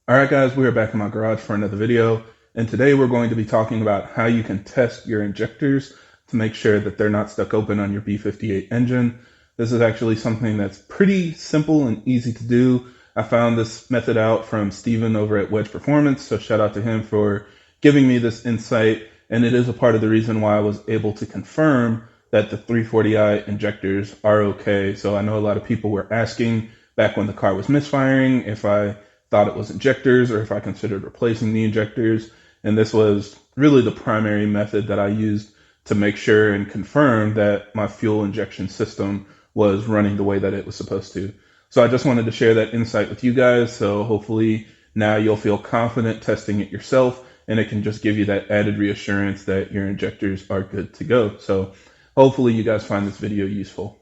Alright guys, we are back in my garage for another video, and today we're going to be talking about how you can test your injectors to make sure that they're not stuck open on your B58 engine. This is actually something that's pretty simple and easy to do. I found this method out from Steven over at Wedge Performance, so shout out to him for giving me this insight, and it is a part of the reason why I was able to confirm that the 340i injectors are okay. So I know a lot of people were asking back when the car was misfiring if I thought it was injectors or if I considered replacing the injectors. And this was really the primary method that I used to make sure and confirm that my fuel injection system was running the way that it was supposed to. So I just wanted to share that insight with you guys. So hopefully now you'll feel confident testing it yourself, and it can just give you that added reassurance that your injectors are good to go. So hopefully you guys find this video useful.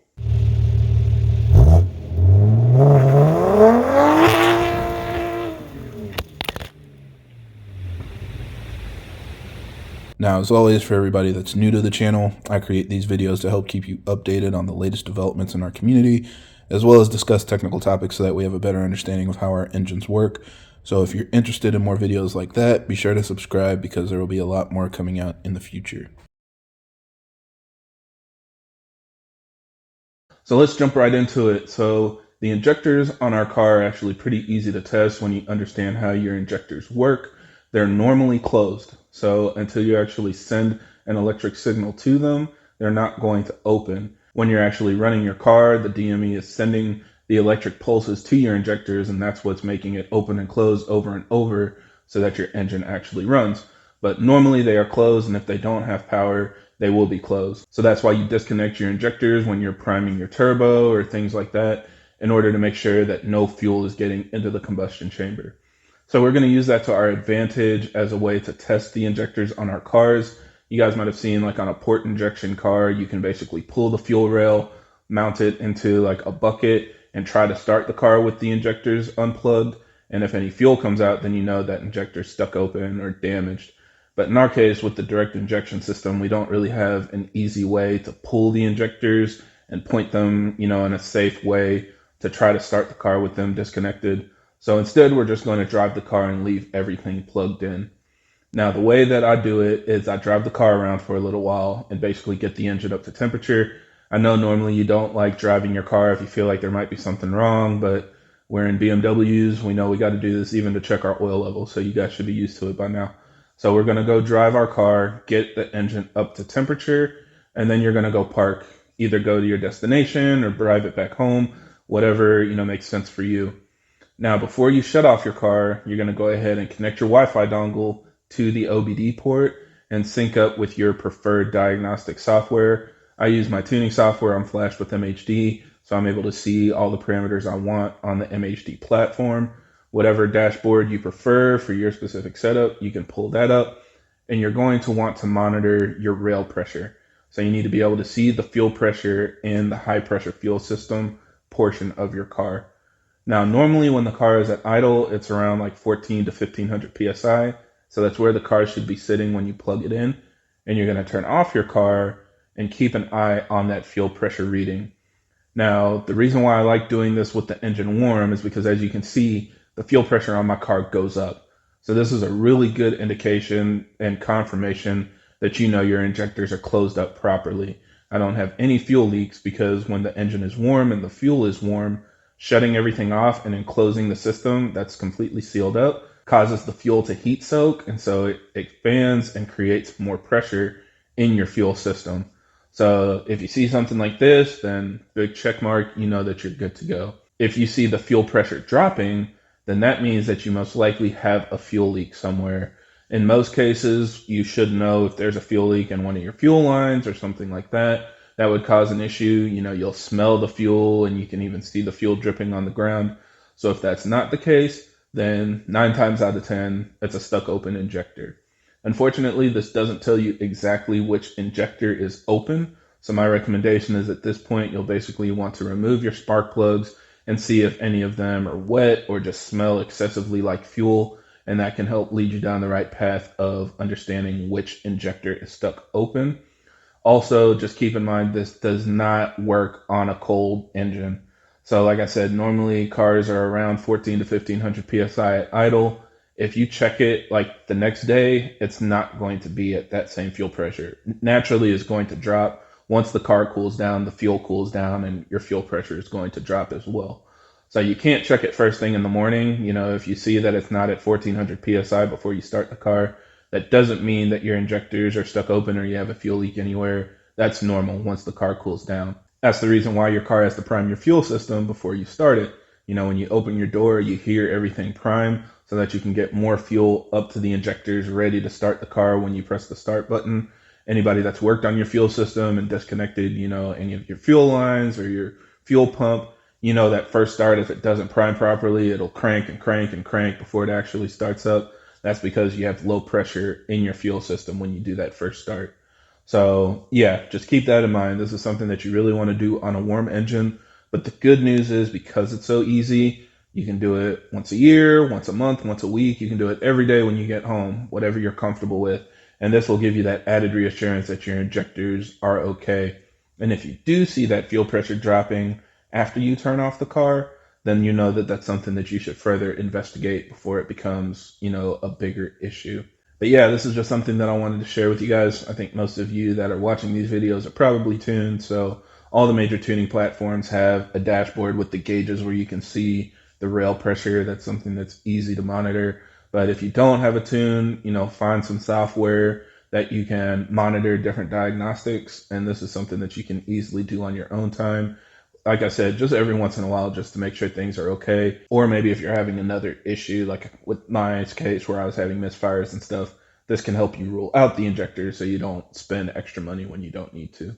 Now, as always, for everybody that's new to the channel, I create these videos to help keep you updated on the latest developments in our community, as well as discuss technical topics so that we have a better understanding of how our engines work. So if you're interested in more videos like that, be sure to subscribe because there will be a lot more coming out in the future. So let's jump right into it. So the injectors on our car are actually pretty easy to test when you understand how your injectors work. They're normally closed. So until you actually send an electric signal to them, they're not going to open. When you're actually running your car, the DME is sending the electric pulses to your injectors, and that's what's making it open and close over and over so that your engine actually runs. But normally they are closed, and if they don't have power, they will be closed. So that's why you disconnect your injectors when you're priming your turbo or things like that in order to make sure that no fuel is getting into the combustion chamber. So we're going to use that to our advantage as a way to test the injectors on our cars. You guys might have seen, like on a port injection car, you can basically pull the fuel rail, mount it into like a bucket, and try to start the car with the injectors unplugged. And if any fuel comes out, then you know that injector's stuck open or damaged. But in our case, with the direct injection system, we don't really have an easy way to pull the injectors and point them, in a safe way to try to start the car with them disconnected. So instead, we're just going to drive the car and leave everything plugged in. Now, the way that I do it is I drive the car around for a little while and basically get the engine up to temperature. I know normally you don't like driving your car if you feel like there might be something wrong, but we're in BMWs. We know we got to do this even to check our oil level, so you guys should be used to it by now. So we're going to go drive our car, get the engine up to temperature, and then you're going to go park, either go to your destination or drive it back home, whatever, makes sense for you. Now, before you shut off your car, you're going to go ahead and connect your Wi-Fi dongle to the OBD port and sync up with your preferred diagnostic software. I use my tuning software. I'm flashed with MHD, so I'm able to see all the parameters I want on the MHD platform. Whatever dashboard you prefer for your specific setup, you can pull that up, and you're going to want to monitor your rail pressure. So you need to be able to see the fuel pressure in the high pressure fuel system portion of your car. Now, normally when the car is at idle, it's around like 14 to 1500 PSI. So that's where the car should be sitting when you plug it in. And you're going to turn off your car and keep an eye on that fuel pressure reading. Now, the reason why I like doing this with the engine warm is because, as you can see, the fuel pressure on my car goes up. So this is a really good indication and confirmation that your injectors are closed up properly. I don't have any fuel leaks because when the engine is warm and the fuel is warm, shutting everything off and then closing the system that's completely sealed up causes the fuel to heat soak, and so it expands and creates more pressure in your fuel system. So if you see something like this, then big check mark, you know that you're good to go. If you see the fuel pressure dropping, then that means that you most likely have a fuel leak somewhere. In most cases, you should know if there's a fuel leak in one of your fuel lines or something like that. That would cause an issue. You'll smell the fuel and you can even see the fuel dripping on the ground. So if that's not the case, then 9 times out of 10, it's a stuck open injector. Unfortunately, this doesn't tell you exactly which injector is open. So my recommendation is at this point, you'll basically want to remove your spark plugs and see if any of them are wet or just smell excessively like fuel. And that can help lead you down the right path of understanding which injector is stuck open. Also, just keep in mind, this does not work on a cold engine. So like I said, normally cars are around 14 to 1500 psi at idle. If you check it like the next day, it's not going to be at that same fuel pressure. Naturally, it's going to drop. Once the car cools down, the fuel cools down, and your fuel pressure is going to drop as well. So you can't check it first thing in the morning. You know, if you see that it's not at 1400 psi before you start the car, that doesn't mean that your injectors are stuck open or you have a fuel leak anywhere. That's normal once the car cools down. That's the reason why your car has to prime your fuel system before you start it. You know, when you open your door, you hear everything prime so that you can get more fuel up to the injectors ready to start the car when you press the start button. Anybody that's worked on your fuel system and disconnected, you know, any of your fuel lines or your fuel pump, you know that first start, if it doesn't prime properly, it'll crank and crank and crank before it actually starts up. That's because you have low pressure in your fuel system when you do that first start. So yeah, just keep that in mind. This is something that you really want to do on a warm engine. But the good news is because it's so easy, you can do it once a year, once a month, once a week. You can do it every day when you get home, whatever you're comfortable with. And this will give you that added reassurance that your injectors are okay. And if you do see that fuel pressure dropping after you turn off the car, then you know that that's something that you should further investigate before it becomes, you know, a bigger issue. But yeah, this is just something that I wanted to share with you guys. I think most of you that are watching these videos are probably tuned. So all the major tuning platforms have a dashboard with the gauges where you can see the rail pressure. That's something that's easy to monitor. But if you don't have a tune, you know, find some software that you can monitor different diagnostics. And this is something that you can easily do on your own time. Like I said, just every once in a while, just to make sure things are okay. Or maybe if you're having another issue, like with my case where I was having misfires and stuff, this can help you rule out the injector so you don't spend extra money when you don't need to.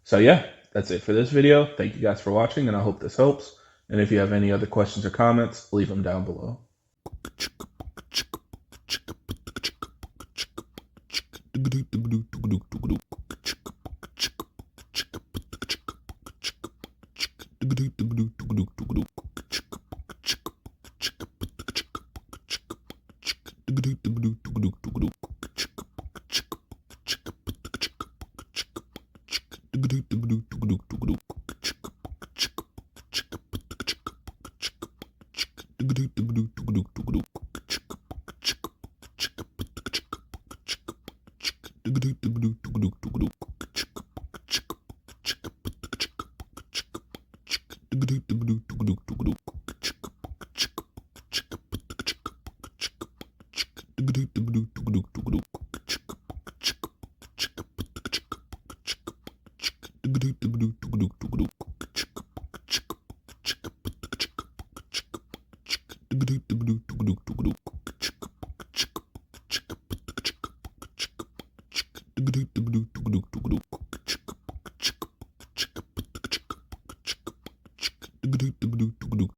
So yeah, that's it for this video. Thank you guys for watching, and I hope this helps. And if you have any other questions or comments, leave them down below.